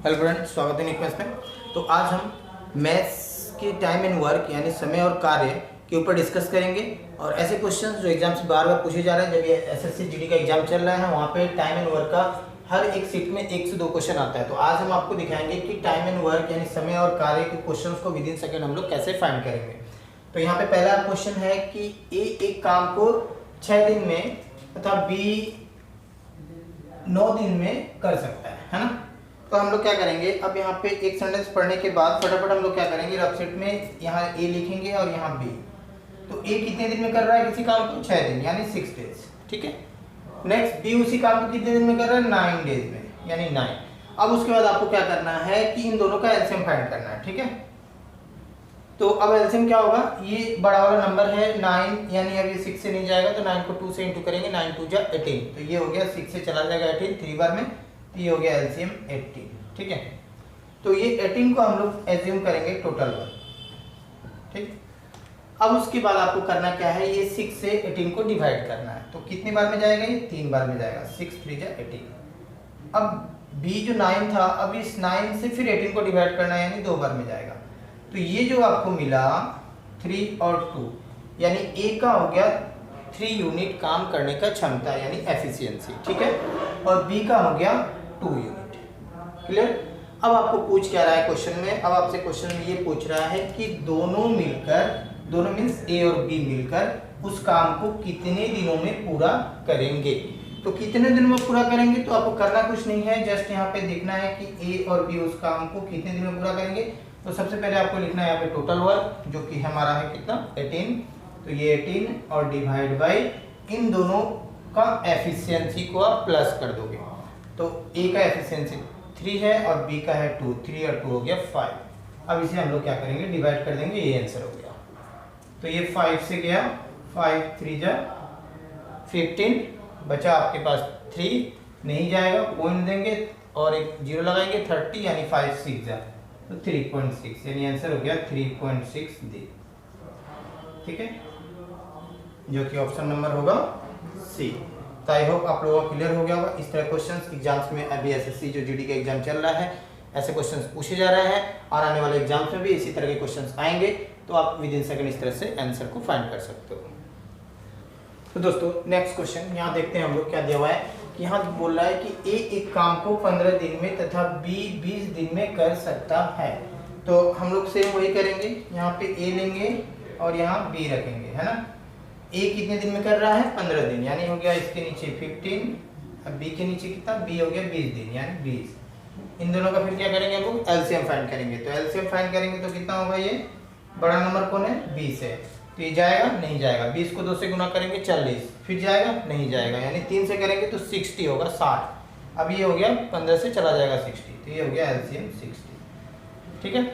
Hello friends, स्वागत है निकमेस में। तो आज हम मैथ्स की टाइम एंड वर्क यानी समय और कार्य के ऊपर डिस्कस करेंगे। और ऐसे क्वेश्चंस जो एग्जाम से बार बार पूछे जा रहे हैं, जब ये एसएससी जीडी का एग्जाम चल रहा है वहाँ पे टाइम एंड वर्क का हर एक सीट में 1 से 2 क्वेश्चन आता है। तो आज हम आपको दिखाएंगे कि टाइम एंड वर्क यानी समय और कार्य के क्वेश्चन को विद इन सेकेंड हम लोग कैसे फाइंड करेंगे। तो यहाँ पे पहला क्वेश्चन है कि ए एक काम को 6 दिन में तथा बी 9 दिन में कर सकता है ना। तो हम लोग क्या करेंगे, अब यहाँ पे एक सेंटेंस पढ़ने के बाद फटाफट हम लोग क्या करेंगे, रफ सेट में यहाँ ए लिखेंगे और यहाँ बी। तो ए कितने दिन में कर रहा है किसी काम को, 6 दिन यानी 6 डेज, ठीक है। नेक्स्ट बी उसी काम को कितने दिन में कर रहा है, 9 डेज में यानी 9। अब उसके बाद आपको क्या करना है कि इन दोनों का एलसीएम फाइंड करना है, ठीक है। तो अब एलसीएम क्या होगा, ये बड़ा वाला नंबर है 9 यानी अब ये 6 से नहीं जाएगा तो 9 को 2 से इंटू करेंगे, 9 2 जा 18। तो ये हो गया 6 से चला जाएगा 18 3 बार में, ये हो गया एलसीएम 18, ठीक है। तो ये 18 को हम लोग एज्यूम करेंगे टोटल वर्क, ठीक। अब उसके बाद आपको करना क्या है, ये 6 से 18 को डिवाइड करना है। तो कितनी बार में जाएगा, ये 3 बार में जाएगा, 6 3 जा 18। अब बी जो 9 था, अब इस 9 से फिर 18 को डिवाइड करना है यानी 2 बार में जाएगा। तो ये जो आपको मिला 3 और 2 यानी ए का हो गया 3 यूनिट काम करने का क्षमता यानी एफिशिएंसी, ठीक है। और बी का हो गया 2 यूनिट, क्लियर। अब आपको पूछ क्या रहा है क्वेश्चन में, अब आपसे क्वेश्चन में ये पूछ रहा है कि दोनों मिलकर, दोनों मींस ए और बी मिलकर उस काम को कितने दिनों में पूरा करेंगे। तो कितने दिनों में पूरा करेंगे, तो आपको करना कुछ नहीं है, जस्ट यहाँ पे देखना है कि ए और बी उस काम को कितने दिन में पूरा करेंगे। तो सबसे पहले आपको लिखना है यहाँ पे टोटल वर्क जो कि हमारा है कितना, 18। तो ये 18 और डिवाइड बाई इन दोनों का एफिशिएंसी को आप प्लस कर दोगे। तो ए का एफिशिएंसी 3 है और बी का है 2, 3 और 2 हो गया 5। अब इसे हम लोग क्या करेंगे, डिवाइड कर देंगे, ये आंसर हो गया। तो ये 5 से गया, 5 3 जा 15, बचा आपके पास 3, नहीं जाएगा पॉइंट देंगे और एक 0 लगाएंगे, 30 यानी 5 6 जा तो 3.6 यानी आंसर हो गया 3.6 डी, ठीक है, जो कि ऑप्शन नंबर होगा सी। तो आई होप आप लोगों को क्लियर हो गया होगा। इस तरह क्वेश्चंस एग्जाम्स में अभी एसएससी जो जीडी का एग्जाम चल रहा है, ऐसे क्वेश्चंस पूछे जा रहे हैं और आने वाले एग्जाम्स में भी इसी तरह के क्वेश्चंस आएंगे। तो आप विद इन सेकंड इस तरह से आंसर को फाइंड कर सकते हो। तो दोस्तों नेक्स्ट क्वेश्चन यहाँ देखते हैं हम लोग क्या दिया हुआ है कि यहाँ बोल रहा है कि ए एक काम को 15 दिन में तथा बी 20 दिन में कर सकता है। तो हम लोग सेम वही करेंगे, यहाँ पे ए लेंगे और यहाँ बी रखेंगे, है ना। ए कितने दिन में कर रहा है, 15 दिन यानी हो गया इसके नीचे 15, अब बी के नीचे कितना, बी हो गया 20 दिन यानी 20। इन दोनों का फिर क्या करेंगे, हम लोग एलसीएम फाइंड करेंगे। तो एलसीएम फाइंड करेंगे तो कितना होगा, ये बड़ा नंबर कौन है, 20 है। तो ये जाएगा, नहीं जाएगा, 20 को 2 से गुना करेंगे 40, फिर जाएगा, नहीं जाएगा, यानी 3 से करेंगे तो 60 होगा 60। अब ये हो गया 15 से चला जाएगा 60, तो ये हो गया एलसीएम 60, ठीक है।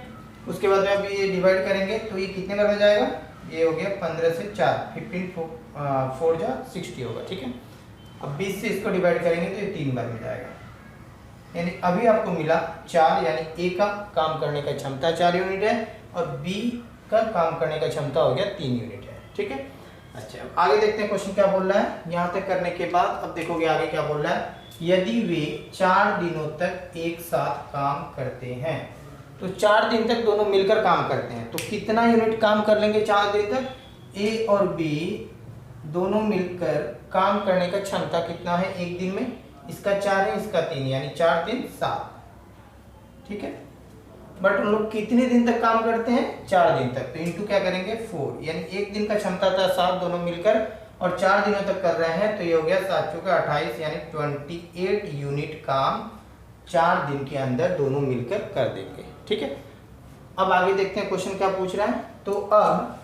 उसके बाद में अब ये डिवाइड करेंगे तो ये कितने बार में जाएगा, ये हो गया 15 से 4, 15 4 जा 60 होगा, ठीक है। अब 20 से इसको डिवाइड करेंगे तो ये 3 बार में जाएगा, यानी अभी आपको मिला 4, यानी ए का काम करने का क्षमता 4 यूनिट है और बी का काम करने का क्षमता हो गया 3 यूनिट है, ठीक है। अच्छा अब आगे देखते हैं क्वेश्चन क्या बोल रहा है। यहाँ तक करने के बाद अब देखोगे आगे क्या बोल रहा है, यदि वे 4 दिनों तक एक साथ काम करते हैं। तो 4 दिन तक दोनों मिलकर काम करते हैं तो कितना यूनिट काम कर लेंगे 4 दिन तक, ए और बी दोनों मिलकर काम करने का क्षमता कितना है एक दिन में, इसका 4 है इसका 3 यानी 4 दिन 7, ठीक है। बट उन लोग कितने दिन तक काम करते हैं, 4 दिन तक। तो इंटू क्या करेंगे 4, यानी एक दिन का क्षमता था 7 दोनों मिलकर और 4 दिनों तक कर रहे हैं। तो ये हो गया 7 चौके 28 यानी 28 यूनिट काम 4 दिन के अंदर दोनों मिलकर कर देंगे, ठीक है। अब आगे देखते हैं क्वेश्चन क्या पूछ रहा है। तो अब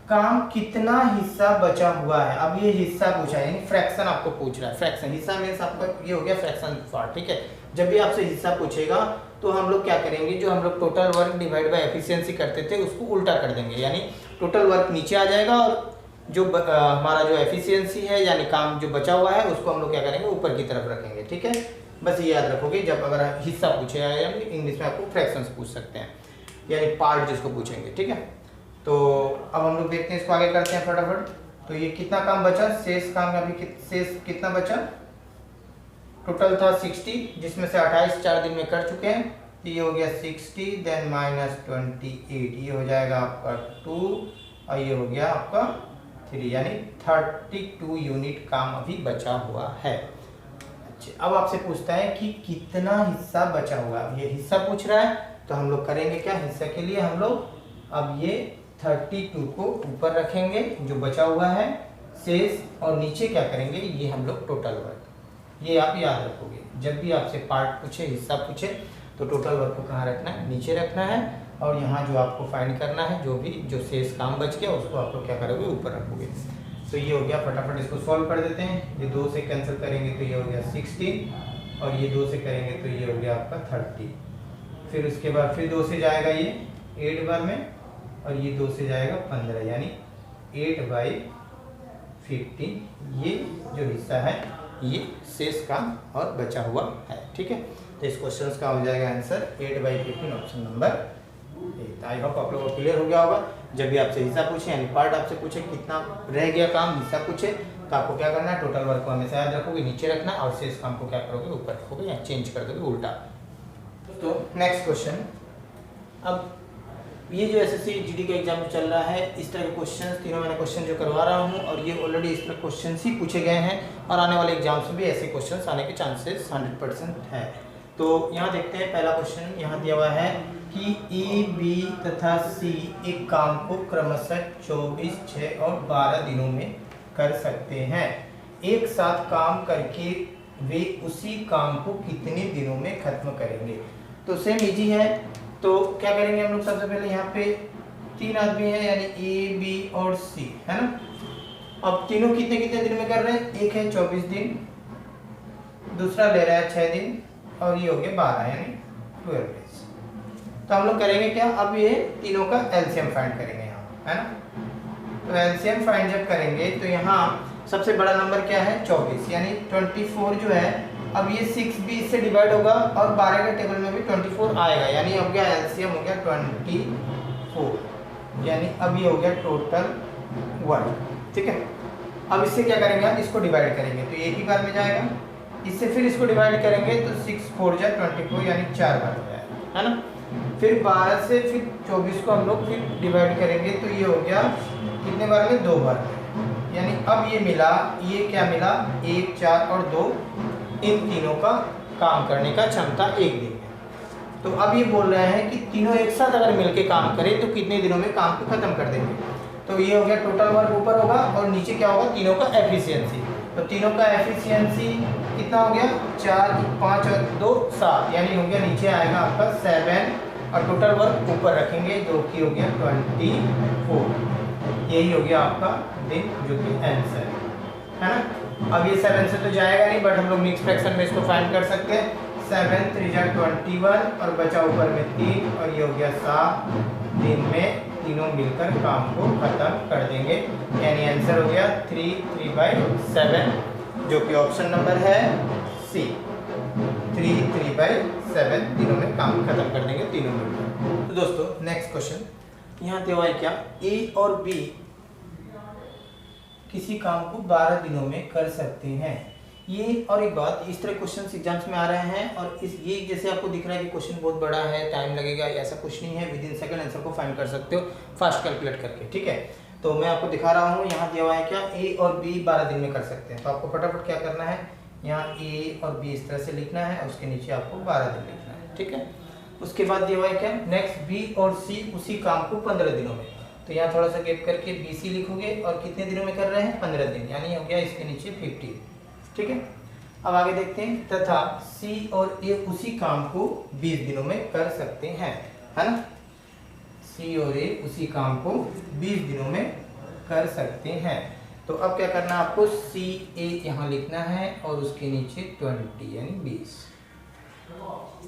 काम कितना हिस्सा बचा हुआ है, अब ये हिस्सा पूछा है यानी फ्रैक्शन आपको पूछ रहा है। फ्रैक्शन हिस्सा मींस आपका ये हो गया फ्रैक्शन पार्ट, ठीक है। जब भी आपसे हिस्सा पूछेगा तो हम लोग क्या करेंगे, जो हम लोग total work divide by efficiency करते थे उसको उल्टा कर देंगे, यानी टोटल वर्क नीचे आ जाएगा और जो हमारा जो एफिशिएंसी है यानी काम जो बचा हुआ है उसको हम लोग क्या करेंगे ऊपर की तरफ रखेंगे, ठीक है। बस ये याद रखोगे, जब अगर हिस्सा पूछेगा इंग्लिश में आपको फ्रैक्शंस पूछ सकते हैं यानी पार्ट जिसको पूछेंगे, ठीक है। तो अब हम लोग देखते हैं, इसको आगे करते हैं फटाफट। तो ये कितना काम बचा, शेष काम अभी शेष कितना बचा, टोटल था 60, जिसमें से 28 4 दिन में कर चुके हैं, तो ये हो गया 60 देन माइनस 28, ये हो जाएगा आपका 2 और ये हो गया आपका 3, यानी 32 यूनिट काम अभी बचा हुआ है। अच्छा, अब आपसे पूछता है कि कितना हिस्सा बचा हुआ है। ये हिस्सा पूछ रहा है, तो हम लोग करेंगे क्या, हिस्सा के लिए हम लोग अब ये 32 को ऊपर रखेंगे जो बचा हुआ है शेष, और नीचे क्या करेंगे, ये हम लोग टोटल वर्क, ये आप याद रखोगे। जब भी आपसे पार्ट पूछे, हिस्सा पूछे, तो टोटल वर्क को कहाँ रखना है, नीचे रखना है, और यहाँ जो आपको फाइंड करना है, जो शेष काम बच गया उसको आप लोग क्या करोगे, ऊपर रखोगे। तो ये हो गया, फटाफट इसको सॉल्व कर देते हैं। ये 2 से कैंसिल करेंगे तो ये हो गया 16, और ये 2 से करेंगे तो ये हो गया आपका 30। फिर उसके बाद फिर 2 से जाएगा ये 8 बार में, और ये 2 से जाएगा 15, यानी 8/15 ये जो हिस्सा है ये शेष काम और बचा हुआ है। ठीक है, तो इस क्वेश्चन का हो जाएगा answer 8/15, option number 8। I hope आप लोगों को क्लियर हो गया होगा। जब भी आपसे हिस्सा पूछे, यानी पार्ट आपसे पूछे कितना रह गया काम, हिस्सा पूछे, तो आपको क्या करना है, टोटल वर्क को हमेशा याद रखोगे, नीचे रखना, और शेष काम को क्या करोगे, ऊपर रखोगे, या चेंज कर दोगे उल्टा। तो नेक्स्ट क्वेश्चन, अब ये जो एसएससी जीडी का एग्जाम चल रहा है, इस तरह के क्वेश्चन, तीनों मैंने क्वेश्चन जो करवा रहा हूँ, और ये ऑलरेडी इस तरह क्वेश्चन ही पूछे गए हैं, और आने वाले एग्जाम्स में भी ऐसे क्वेश्चन आने के चांसेस 100% है। तो यहाँ देखते हैं, पहला क्वेश्चन यहाँ दिया हुआ है कि ए, बी तथा सी एक काम को क्रमशः 24, 6 और 12 दिनों में कर सकते हैं। एक साथ काम करके वे उसी काम को कितने दिनों में खत्म करेंगे। तो सेम इजी है, तो क्या करेंगे हम लोग, सबसे पहले यहाँ पे 3 आदमी हैं, यानी ए, बी और सी, है ना। अब तीनों कितने कितने दिन में कर रहे हैं, एक है 24 दिन, दूसरा ले रहा है 6 दिन, और ये हो गया 12, यानी 12 डेज। तो हम लोग करेंगे क्या, अब ये तीनों का एलसीएम फाइंड करेंगे यहाँ, है ना। तो एलसीएम फाइंड जब करेंगे तो यहाँ सबसे बड़ा नंबर क्या है, 24, यानी 24 जो है, अब ये 6 भी इससे डिवाइड होगा, और 12 के टेबल में भी 24 आएगा, यानी अब क्या एलसीएम हो गया 24, यानी अब ये हो गया टोटल वर्क। ठीक है, अब इससे क्या करेंगे, हम इसको डिवाइड करेंगे, तो एक ही बार में जाएगा, इससे फिर इसको डिवाइड करेंगे तो 6 4 जा 24, यानी 4 बार हो जाएगा, है ना। फिर 12 से फिर 24 को हम लोग फिर डिवाइड करेंगे, तो ये हो गया कितने बार में, 2 बार में, यानी अब ये मिला, ये क्या मिला, 1 4 और 2, इन तीनों का काम करने का क्षमता एक दिन में। तो अब ये बोल रहे हैं कि तीनों एक साथ अगर मिलके काम करें तो कितने दिनों में काम को खत्म कर देंगे। तो ये हो गया टोटल वर्क ऊपर होगा, और नीचे क्या होगा, तीनों का एफिशिएंसी। तो तीनों का एफिशिएंसी कितना हो गया, 4 5 और 2 7, यानी हो गया, नीचे आएगा आपका 7, और टोटल वर्क ऊपर रखेंगे जो कि हो गया 24, यही हो गया आपका दिन, जो कि आंसर है ना। अब ये 7 से तो जाएगा नहीं, बट हम लोग मिक्स फ्रैक्शन में इसको फाइंड कर सकते हैं। 7 3 जा 21, और बचा ऊपर में 3, और ये हो गया 7 दिन में तीनों मिलकर काम को खत्म कर देंगे, यानी आंसर हो गया 3/7, जो कि ऑप्शन नंबर है सी, 3/7 दिनों में काम खत्म कर देंगे तीनों मिलकर। तो दोस्तों नेक्स्ट क्वेश्चन यहाँ दिया हुआ है क्या, ए और बी किसी काम को 12 दिनों में कर सकते हैं। ये और एक बात, इस तरह क्वेश्चन एग्जाम्स में आ रहे हैं, और इस ये जैसे आपको दिख रहा है कि क्वेश्चन बहुत बड़ा है, टाइम लगेगा, ऐसा कुछ नहीं है, विद इन सेकंड आंसर को फाइंड कर सकते हो फास्ट कैलकुलेट करके। ठीक है, तो मैं आपको दिखा रहा हूँ, यहाँ दिया हुआ है क्या, ए और बी 12 दिन में कर सकते हैं। तो आपको फटाफट क्या करना है, यहाँ ए और बी इस तरह से लिखना है, और उसके नीचे आपको 12 दिन लिखना है। ठीक है, उसके बाद दिया हुआ है क्या, नेक्स्ट बी और सी उसी काम को 15 दिनों में। तो यहाँ थोड़ा सा गैप करके बी सी लिखोगे, और कितने दिनों में कर रहे हैं, 15 दिन, यानी हो गया इसके नीचे 50। ठीक है, अब आगे देखते हैं, तथा सी और ए उसी काम को 20 दिनों में कर सकते हैं, है ना। सी और ए उसी काम को 20 दिनों में कर सकते हैं। तो अब क्या करना है आपको, सी ए यहाँ लिखना है, और उसके नीचे 20, यानी 20।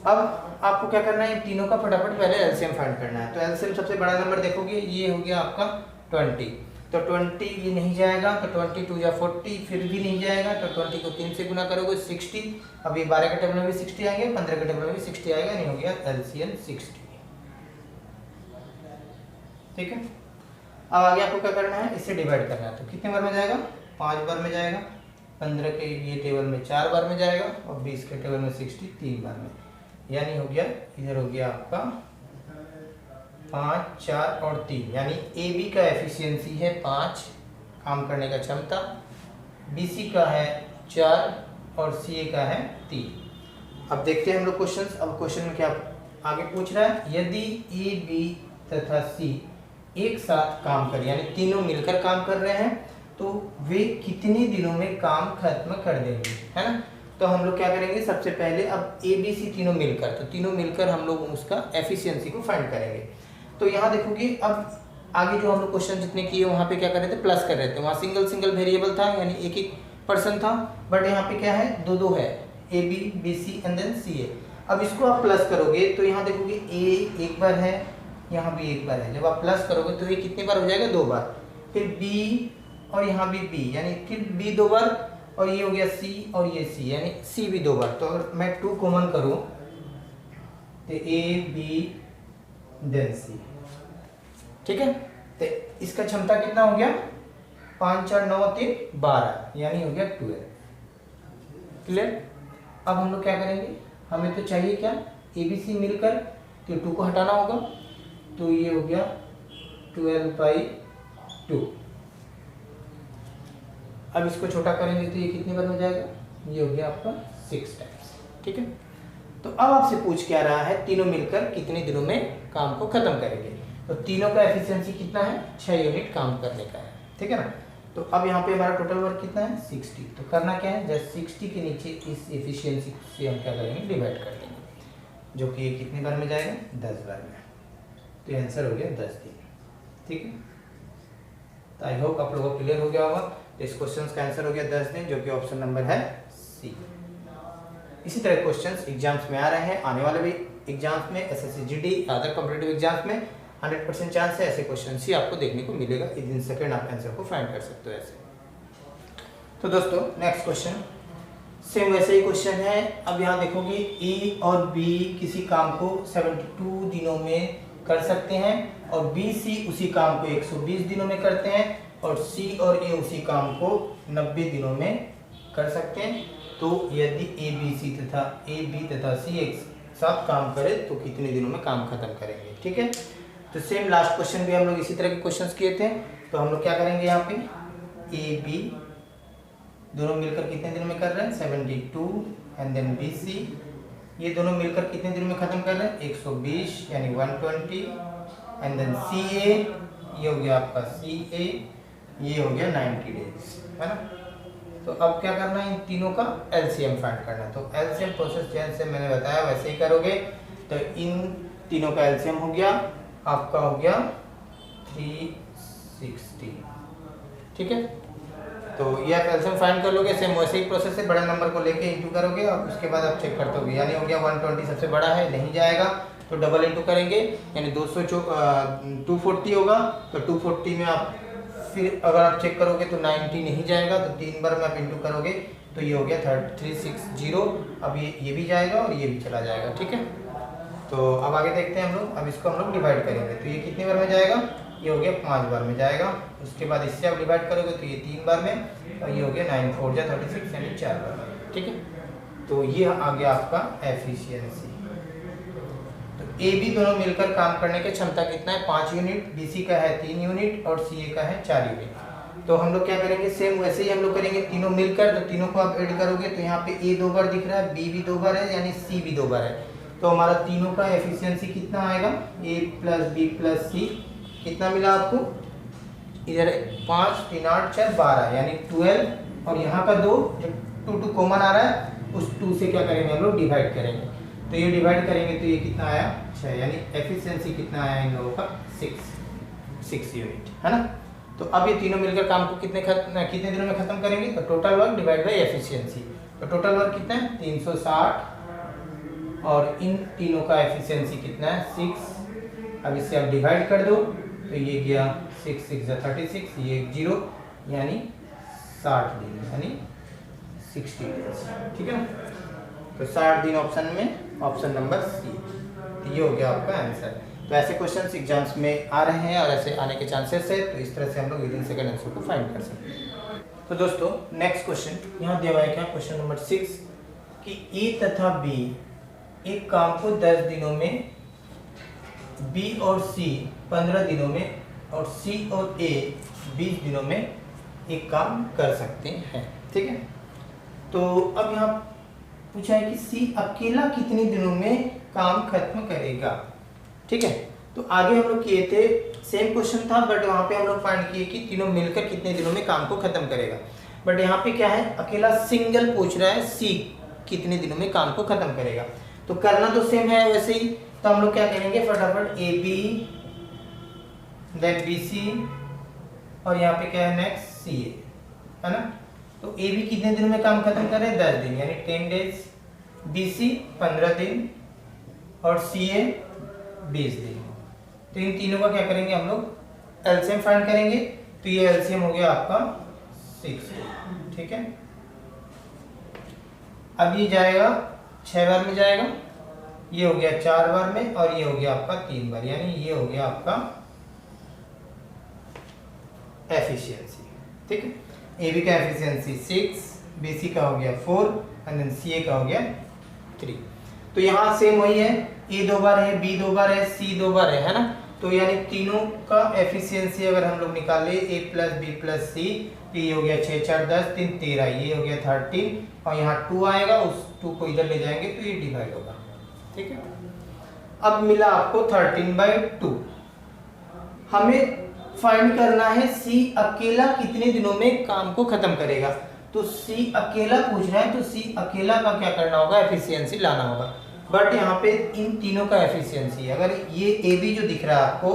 अब आपको क्या करना है, तीनों का फटाफट पहले एलसीएम फाइंड करना है। तो एलसीएम सबसे बड़ा नंबर देखोगे, ये हो गया आपका 20, तो 20 ये नहीं जाएगा, तो 22 या 40, फिर भी नहीं जाएगा, तो 20 को 3 से गुना करोगे 60। अब ये 12 के टेबल में भी 60 आएंगे, 15 के टेबल में भी 60 आएगा, नहीं हो गया एलसीएम 60। ठीक है, अब आगे आपको क्या करना है, इससे डिवाइड करना है। तो कितने बार में जाएगा, 5 बार में जाएगा, 15 के ये टेबल में 4 बार में जाएगा और 20 के टेबल में 60 3 बार में, यानी हो गया इधर हो गया आपका 5 4 और 3, यानी ए बी का एफिशिएंसी है 5 काम करने का क्षमता, बी सी का है 4 और सी ए का है 3। अब देखते हैं हम लोग क्वेश्चन। अब क्वेश्चन में क्या आगे पूछ रहा है, यदि ए बी तथा सी एक साथ काम करें, यानी तीनों मिलकर काम कर रहे हैं, तो वे कितने दिनों में काम खत्म कर देंगे, है ना। तो हम लोग क्या करेंगे, सबसे पहले अब ए बी सी तीनों मिलकर, तो तीनों मिलकर हम लोग उसका एफिशिएंसी को फाइंड करेंगे। तो यहाँ देखोगे अब आगे जो हम लोग क्वेश्चन जितने किए वहाँ पे क्या कर रहे थे, प्लस कर रहे थे। वहाँ सिंगल सिंगल वेरिएबल था, यानी एक एक पर्सन था, बट यहाँ पे क्या है, दो दो है, A B B C and then C A. अब इसको आप प्लस करोगे तो यहाँ देखोगे ए एक बार है, यहाँ भी एक बार है। जब आप प्लस करोगे तो ये कितनी बार हो जाएगा, 2 बार। फिर बी और यहाँ भी बी, यानी फिर बी 2 बार, और ये हो गया सी और ये सी, यानी सी भी 2 बार। तो अगर मैं 2 कॉमन करूँ तो ए बी देन सी, ठीक है। तो इसका क्षमता कितना हो गया, 5 4 9 3 12, यानी हो गया 12। क्लियर। अब हम लोग क्या करेंगे, हमें तो चाहिए क्या, ए बी सी मिलकर, तो 2 को हटाना होगा, तो ये हो गया 12/2। अब इसको छोटा करेंगे तो ये कितनी बार हो जाएगा, ये हो गया आपका 6 टाइम्स, ठीक है। तो अब आपसे पूछ क्या रहा है, तीनों मिलकर कितने दिनों में काम को खत्म करेंगे। तो तीनों का एफिशिएंसी कितना है, 6 यूनिट काम करने का है, ठीक है ना। तो अब यहाँ पे हमारा टोटल वर्क कितना है, 60। तो करना क्या है, जस्ट 60 के नीचे इस एफिशिएंसी से हम क्या करेंगे, डिवाइड कर देंगे, जो कि ये कितनी बार में जाएगा, 10 बार में। तो ये आंसर हो गया 10 दिन, ठीक है। तो आई होप आप लोगों को क्लियर हो गया होगा। इस क्वेश्चन का आंसर हो गया 10 दिन, जो कि ऑप्शन नंबर है सी। इसी तरह क्वेश्चंस एग्जाम्स में आ रहे हैं, आने वाले भी एग्जाम्स में, SSC GD other competitive exams में 100% चांस है ऐसे क्वेश्चन ही आपको देखने को मिलेगा। विदिन सेकंड आप आंसर को फाइंड कर सकते हो ऐसे। तो दोस्तों नेक्स्ट क्वेश्चन सेम वैसे ही क्वेश्चन है। अब यहाँ देखोगे ए और बी किसी काम को 72 दिनों में कर सकते हैं, और बी सी उसी काम को 120 दिनों में करते हैं, और सी और ए उसी काम को 90 दिनों में कर सकते हैं। तो यदि ए बी तथा सी एक साथ काम करे तो कितने दिनों में काम खत्म करेंगे, ठीक है। तो सेम लास्ट क्वेश्चन भी हम लोग इसी तरह के क्वेश्चंस किए थे। तो हम लोग क्या करेंगे, यहाँ पे ए बी दोनों मिलकर कितने दिनों में कर रहे हैं, 72, एंड देन बी सी ये दोनों मिलकर कितने दिनों में खत्म कर रहे हैं, 120 यानी 120, एंड देन सी ए ये हो गया आपका सी ए, ये हो गया 90 डेज, है ना। तो अब क्या करना है, इन तीनों का एलसीएम फाइंड करना है। तो एलसीएम प्रोसेस जैसे मैंने बताया वैसे ही करोगे। तो इन तीनों का एलसीएम हो गया आपका, हो गया 360, ठीक है। तो ये आप एलसीएम फाइंड कर लोगे, सेम वैसे ही प्रोसेस है, बड़े नंबर को लेके इंटू करोगे और उसके बाद आप चेक करते होगे, यानी हो गया 120 सबसे बड़ा है, नहीं जाएगा तो डबल इंटू करेंगे, यानी 240 होगा। तो 240 में आप फिर अगर आप चेक करोगे तो 90 नहीं जाएगा, तो 3 बार में आप इंटू करोगे तो ये हो गया 360। अब ये भी जाएगा और ये भी चला जाएगा, ठीक है। तो अब आगे देखते हैं हम लोग। अब इसको हम लोग डिवाइड करेंगे, तो ये कितनी बार में जाएगा, ये हो गया 5 बार में जाएगा। उसके बाद इससे आप डिवाइड करोगे तो ये 3 बार में, और ये हो गया 9 4 जा 36 यानी 4 बार में, ठीक है। तो ये आ गया आपका एफिशिएंसी। तो ए बी दोनों मिलकर काम करने की क्षमता कितना है, 5 यूनिट, बी सी का है 3 यूनिट और सी ए का है 4 यूनिट। तो हम लोग क्या करेंगे, सेम वैसे ही हम लोग करेंगे, तीनों मिलकर। तो तीनों को आप ऐड करोगे तो यहाँ पे ए 2 बार दिख रहा है, बी भी 2 बार है, यानी सी भी 2 बार है। तो हमारा तीनों का एफिशिएंसी कितना आएगा, ए प्लस बी प्लस सी, कितना मिला आपको, इधर 5 3 8 4 12 यानी 12, और यहाँ का 2 जो 2 कॉमन आ रहा है, उस 2 से क्या करेंगे हम लोग, डिवाइड करेंगे। तो ये डिवाइड करेंगे तो ये कितना आया, 6, यानी एफिशिएंसी कितना आया इन लोगों का, 6 यूनिट, है ना। तो अब ये तीनों मिलकर काम को कितने दिनों में खत्म करेंगे, तो total work divide by efficiency. तो टोटल वर्क कितना है, 360, और इन तीनों का एफिशिएंसी कितना है, 6। अब इससे आप डिवाइड कर दो तो ये गया 6 6 36, ये 0 यानी 60 दिन, यानी 60 डेज, ठीक है ना। तो 60 दिन ऑप्शन में, ऑप्शन नंबर सी। तो ये हो गया आपका आंसर। तो ऐसे क्वेश्चंस एग्जाम्स में आ रहे हैं और ऐसे आने के चांसेस है। तो इस तरह से हम लोग विदिन सेकंड आंसर को फाइंड कर सकते हैं। तो दोस्तों नेक्स्ट क्वेश्चन यहाँ दिया हुआ है क्या, क्वेश्चन नंबर 6 कि ए तथा बी एक काम को 10 दिनों में, बी और सी 15 दिनों में और सी और ए 20 दिनों में एक काम कर सकते हैं। ठीक है, तो अब यहाँ पूछा है कि सी अकेला कितने दिनों में काम खत्म करेगा। ठीक है, तो आगे हम लोग किए थे सेम क्वेश्चन था, बट वहाँ पे हम लोग फाइंड किए कि तीनों मिलकर कितने दिनों में काम को खत्म करेगा। बट यहाँ पे क्या है, अकेला सिंगल पूछ रहा है सी कितने दिनों में काम को खत्म करेगा। तो करना तो सेम है वैसे ही, तो हम लोग क्या करेंगे फटाफट, A B then B C और यहाँ पे क्या है नेक्स्ट सी ए, है ना। तो ए बी कितने दिनों में काम खत्म कर रहे हैं, 10 दिन यानी 10 डेज, बी सी 15 दिन और सी ए 20 दिन। तो इन तीनों का क्या करेंगे हम लोग, एलसीएम फाइंड करेंगे। तो ये एलसीएम हो गया आपका 6। ठीक है, अब ये जाएगा 6 बार में जाएगा, ये हो गया 4 बार में और ये हो गया आपका 3 बार, यानी ये हो गया आपका एफिशिएंसी। ठीक है, ए बी का एफिशिएंसी 6, बी सी का हो गया 4 एंड देन सी ए का हो गया 3। तो यहाँ सेम वही है, ए 2 बार है, बी 2 बार है, सी 2 बार है ना। तो यानी तीनों का एफिशिएंसी अगर हम लोग निकाले ए प्लस बी प्लस सी, तो ये हो गया 6 4 10 3 13, ये हो गया 13 और यहाँ 2 आएगा, उस 2 को इधर ले जाएंगे तो ये डिवाइड होगा। ठीक है, अब मिला आपको 13/2। हमें फाइंड करना है सी अकेला कितने दिनों में काम को खत्म करेगा। तो सी अकेला पूछ रहा है, तो सी अकेला का क्या करना होगा, एफिशिएंसी लाना होगा। बट यहाँ पे इन तीनों का एफिशिएंसी, अगर ये ए बी जो दिख रहा है आपको,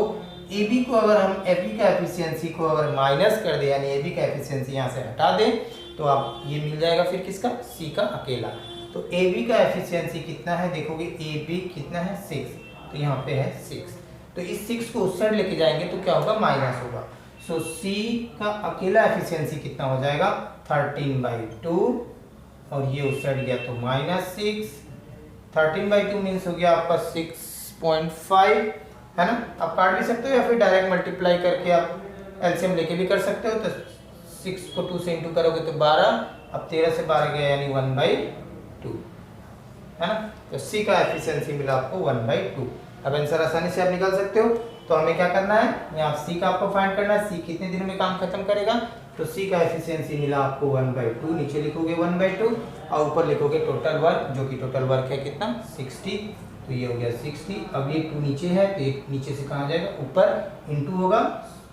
ए बी को अगर हम ए बी का एफिशिएंसी को अगर माइनस कर दे, यानी ए बी का एफिशिएंसी यहाँ से हटा दें, तो आप ये मिल जाएगा फिर किसका, सी का अकेला। तो ए बी का एफिशिएंसी कितना है, देखोगे ए बी कितना है 6, तो यहाँ पे है 6। तो इस 6 को उस साइड लेके जाएंगे तो क्या होगा, माइनस होगा। सो सी का अकेला एफिशिएंसी कितना हो जाएगा, 13/2 और ये उस साइड गया तो -6। 13/2 मीन्स हो गया आपका 6.5, है ना। आप काट भी सकते हो या फिर डायरेक्ट मल्टीप्लाई करके आप एलसीएम लेके भी कर सकते हो। तो 6 को 2 से इंटू करोगे तो 12, अब 13 से 12 गया यानी 1/2, है ना। तो सी का एफिशिएंसी मिला आपको 1/2। अब आंसर आसानी से आप निकाल सकते हो। तो हमें क्या करना है, यहाँ सी का आपको फाइंड करना है, सी कितने दिनों में काम खत्म करेगा। तो सी का एफिशिएंसी मिला आपको 1/2, नीचे लिखोगे 1/2 और ऊपर लिखोगे टोटल वर्क, जो कि टोटल वर्क है कितना 60, तो ये हो गया 60। अब ये 2 नीचे है तो एक नीचे से कहाँ जाएगा, ऊपर इनटू होगा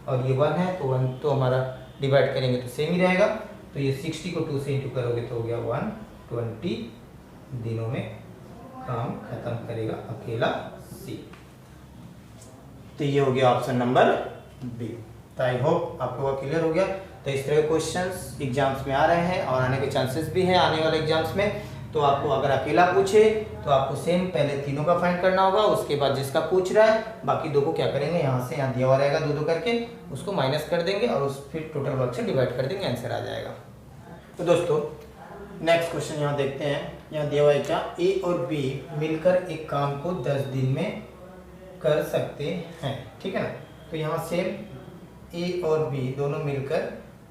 और ये 1 है तो 1 तो हमारा डिवाइड करेंगे तो सेम ही रहेगा। तो ये 60 को 2 से इंटू करोगे तो हो गया 120 दिनों में काम खत्म करेगा अकेला सी। तो ये हो गया ऑप्शन नंबर बी। तो आई होप आपको क्लियर हो गया। तो इस तरह के क्वेश्चंस एग्जाम्स में आ रहे हैं और आने के चांसेस भी हैं आने वाले एग्जाम्स में। तो आपको अगर अकेला पूछे तो आपको सेम पहले तीनों का फाइंड करना होगा, उसके बाद जिसका पूछ रहा है बाकी 2 को क्या करेंगे, यहाँ से यहाँ दिया हुआ रहेगा 2-2 करके उसको माइनस कर देंगे और उस फिर टोटल वर्क से डिवाइड कर देंगे, आंसर आ जाएगा। तो दोस्तों नेक्स्ट क्वेश्चन यहाँ देखते हैं। यहाँ दिया हुआ है क्या, ए और बी मिलकर एक काम को 10 दिन में कर सकते हैं। ठीक है ना। तो यहाँ सेम ए और बी दोनों मिलकर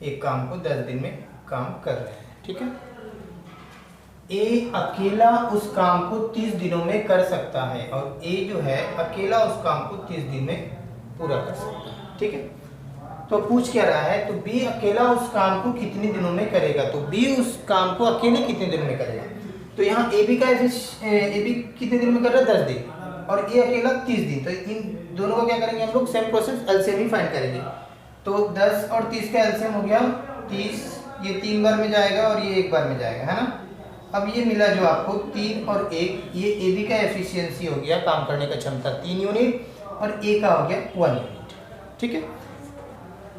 एक काम को 10 दिन में काम कर रहे हैं। ठीक है, ए अकेला उस काम को 30 दिनों में कर सकता है और ए जो है अकेला उस काम को 30 दिन में पूरा कर सकता है। ठीक है, तो पूछ क्या रहा है, तो बी अकेला उस काम को कितने दिनों में करेगा। तो बी उस काम को अकेले कितने दिनों में करेगा। तो यहाँ ए बी कितने दिन में कर रहा है, 10 दिन और ए अकेला 30 दिन। तो इन दोनों का क्या करेंगे हम लोग, सेम प्रोसेस एलसीएम ही फाइंड करेंगे। तो 10 और 30 का एलसीएम हो गया 30, ये 3 बार में जाएगा और ये 1 बार में जाएगा, है ना। अब ये मिला जो आपको 3 और 1, ये ए बी का एफिशिएंसी हो गया, काम करने का क्षमता 3 यूनिट और ए का हो गया 1 यूनिट। ठीक है,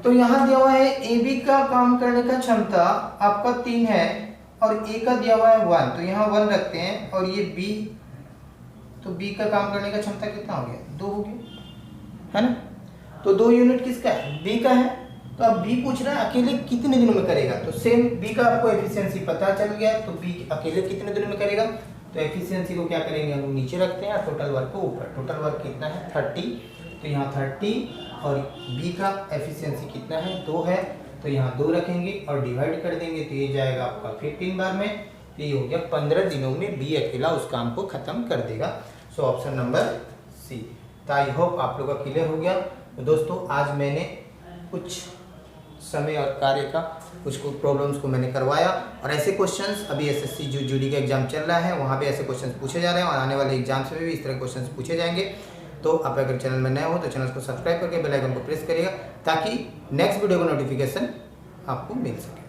तो यहाँ दिया हुआ है ए बी का काम करने का क्षमता आपका 3 है और ए का दिया हुआ है 1, तो यहाँ 1 रखते हैं और ये बी, तो बी का काम करने का क्षमता कितना हो गया, 2 हो गया, है ना। तो 2 यूनिट किसका है, बी का है। तो अब बी पूछ रहा है अकेले कितने दिनों में करेगा। तो सेम बी का आपको एफिशिएंसी पता चल गया, तो बी अकेले कितने दिनों में करेगा। तो एफिशिएंसी को क्या करेंगे हम नीचे रखते हैं, टोटल वर्क को ऊपर। टोटल वर्क कितना है 30, तो यहाँ 30 और बी का एफिशिएंसी कितना है 2 है, तो यहाँ 2 रखेंगे और डिवाइड कर देंगे तो ये जाएगा आपका 15 बार में, तो ये हो गया 15 दिनों में बी अकेला उस काम को खत्म कर देगा। So option number C. तो आई होप आप लोग का क्लियर हो गया। तो दोस्तों आज मैंने कुछ समय और कार्य का कुछ प्रॉब्लम्स को मैंने करवाया, और ऐसे क्वेश्चंस अभी एसएससी जो जीडी का एग्जाम चल रहा है वहाँ पे ऐसे क्वेश्चंस पूछे जा रहे हैं, और आने वाले एग्जाम्स में भी इस तरह क्वेश्चंस पूछे जाएंगे। तो आप अगर चैनल में नए हो तो चैनल को सब्सक्राइब करके बेल आइकन को प्रेस करिएगा ताकि नेक्स्ट वीडियो का नोटिफिकेशन आपको मिल सके।